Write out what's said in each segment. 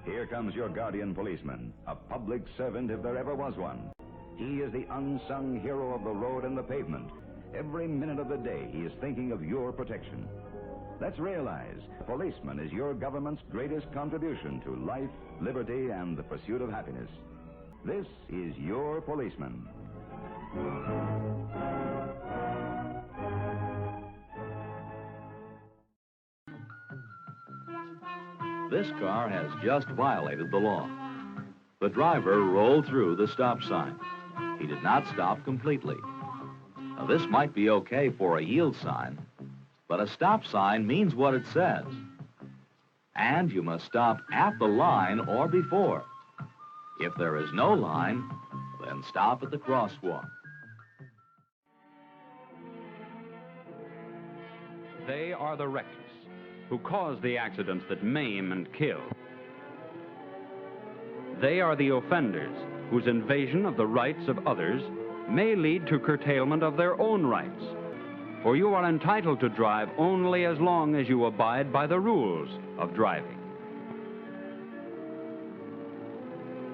Here comes your guardian policeman, a public servant if there ever was one. He is the unsung hero of the road and the pavement. Every minute of the day, he is thinking of your protection. Let's realize, policeman is your government's greatest contribution to life, liberty, and the pursuit of happiness. This is your policeman. This car has just violated the law. The driver rolled through the stop sign. He did not stop completely. Now, this might be okay for a yield sign, but a stop sign means what it says. And you must stop at the line or before. If there is no line, then stop at the crosswalk. They are the reckless who cause the accidents that maim and kill. They are the offenders whose invasion of the rights of others may lead to curtailment of their own rights. For you are entitled to drive only as long as you abide by the rules of driving.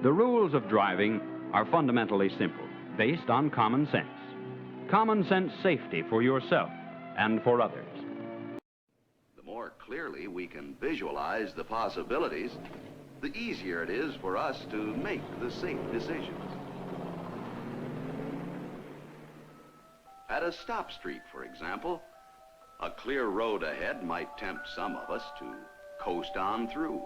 The rules of driving are fundamentally simple, based on common sense. Common sense safety for yourself and for others. The more clearly we can visualize the possibilities, the easier it is for us to make the safe decisions. At a stop street, for example, a clear road ahead might tempt some of us to coast on through.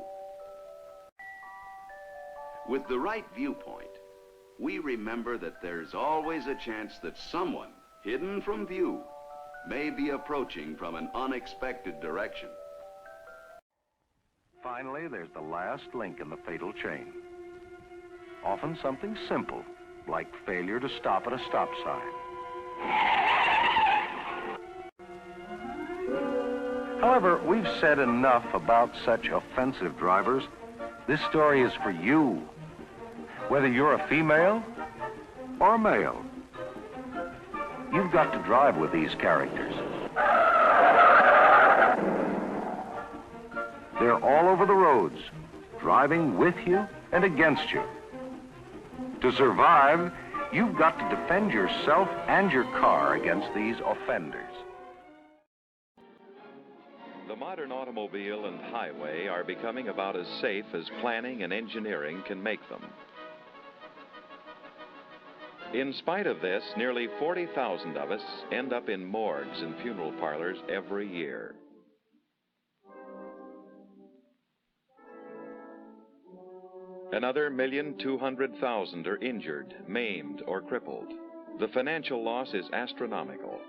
With the right viewpoint, we remember that there's always a chance that someone, hidden from view, may be approaching from an unexpected direction. Finally, there's the last link in the fatal chain. Often something simple, like failure to stop at a stop sign. However, we've said enough about such offensive drivers. This story is for you, whether you're a female or a male. You've got to drive with these characters. They're all over the roads, driving with you and against you. To survive, you've got to defend yourself and your car against these offenders. The modern automobile and highway are becoming about as safe as planning and engineering can make them. In spite of this, nearly 40,000 of us end up in morgues and funeral parlors every year. Another 1,200,000 are injured, maimed, or crippled. The financial loss is astronomical.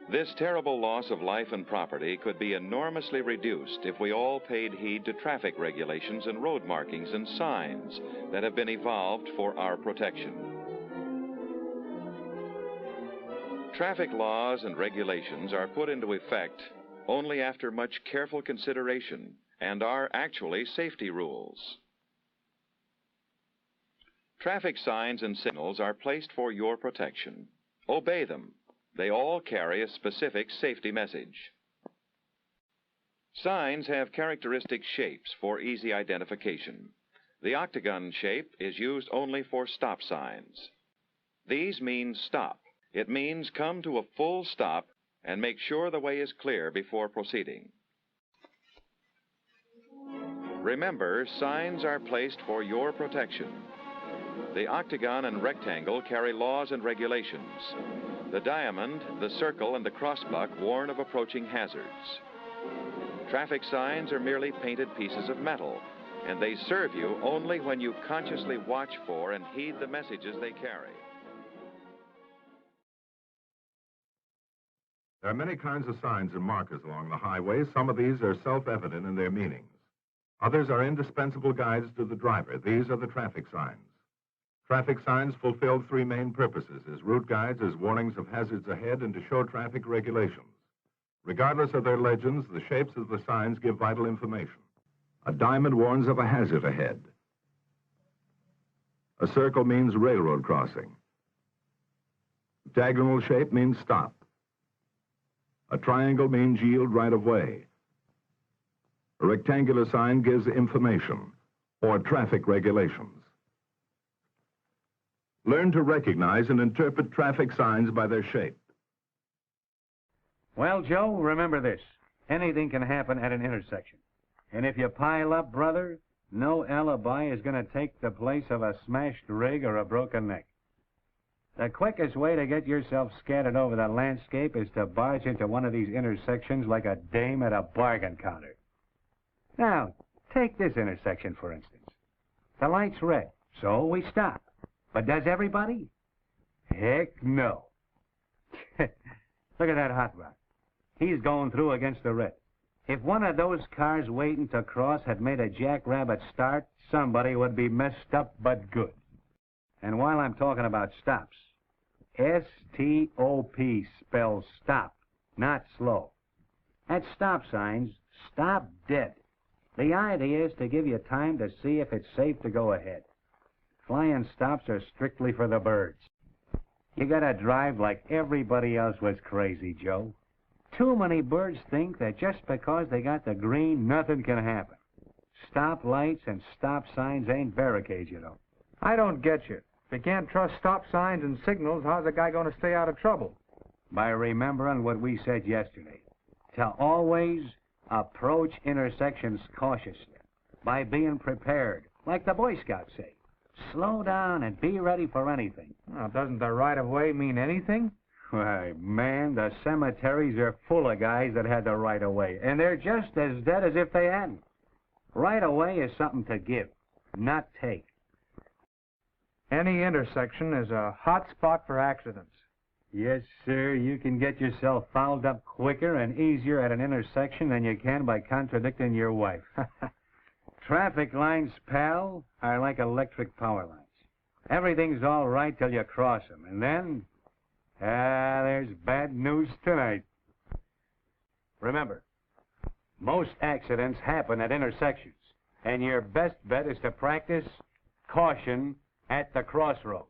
This terrible loss of life and property could be enormously reduced if we all paid heed to traffic regulations and road markings and signs that have been evolved for our protection. Traffic laws and regulations are put into effect only after much careful consideration and are actually safety rules. Traffic signs and signals are placed for your protection. Obey them. They all carry a specific safety message. Signs have characteristic shapes for easy identification. The octagon shape is used only for stop signs. These mean stop. It means come to a full stop and make sure the way is clear before proceeding. Remember, signs are placed for your protection. The octagon and rectangle carry laws and regulations. The diamond, the circle, and the crossbuck warn of approaching hazards. Traffic signs are merely painted pieces of metal, and they serve you only when you consciously watch for and heed the messages they carry. There are many kinds of signs and markers along the highway. Some of these are self-evident in their meanings. Others are indispensable guides to the driver. These are the traffic signs. Traffic signs fulfill three main purposes: as route guides, as warnings of hazards ahead, and to show traffic regulations. Regardless of their legends, the shapes of the signs give vital information. A diamond warns of a hazard ahead. A circle means railroad crossing. A diagonal shape means stop. A triangle means yield right of way. A rectangular sign gives information or traffic regulations. Learn to recognize and interpret traffic signs by their shape. Well, Joe, remember this. Anything can happen at an intersection. And if you pile up, brother, no alibi is going to take the place of a smashed rig or a broken neck. The quickest way to get yourself scattered over the landscape is to barge into one of these intersections like a dame at a bargain counter. Now, take this intersection, for instance. The light's red, so we stop. But does everybody? Heck no. Look at that hot rod. He's going through against the red. If one of those cars waiting to cross had made a jackrabbit start, somebody would be messed up but good. And while I'm talking about stops, S-T-O-P spells stop, not slow. At stop signs, stop dead. The idea is to give you time to see if it's safe to go ahead. Flying stops are strictly for the birds. You gotta drive like everybody else was crazy, Joe. Too many birds think that just because they got the green, nothing can happen. Stop lights and stop signs ain't barricades, you know. I don't get you. If you can't trust stop signs and signals, how's a guy going to stay out of trouble? By remembering what we said yesterday. To always approach intersections cautiously. By being prepared, like the Boy Scouts say. Slow down and be ready for anything. Now, doesn't the right-of-way mean anything? Why, man, the cemeteries are full of guys that had the right-of-way, and they're just as dead as if they hadn't. Right-of-way is something to give, not take. Any intersection is a hot spot for accidents. Yes, sir, you can get yourself fouled up quicker and easier at an intersection than you can by contradicting your wife. Traffic lines, pal, are like electric power lines. Everything's all right till you cross them, and then, there's bad news tonight. Remember, most accidents happen at intersections, and your best bet is to practice caution at the crossroads.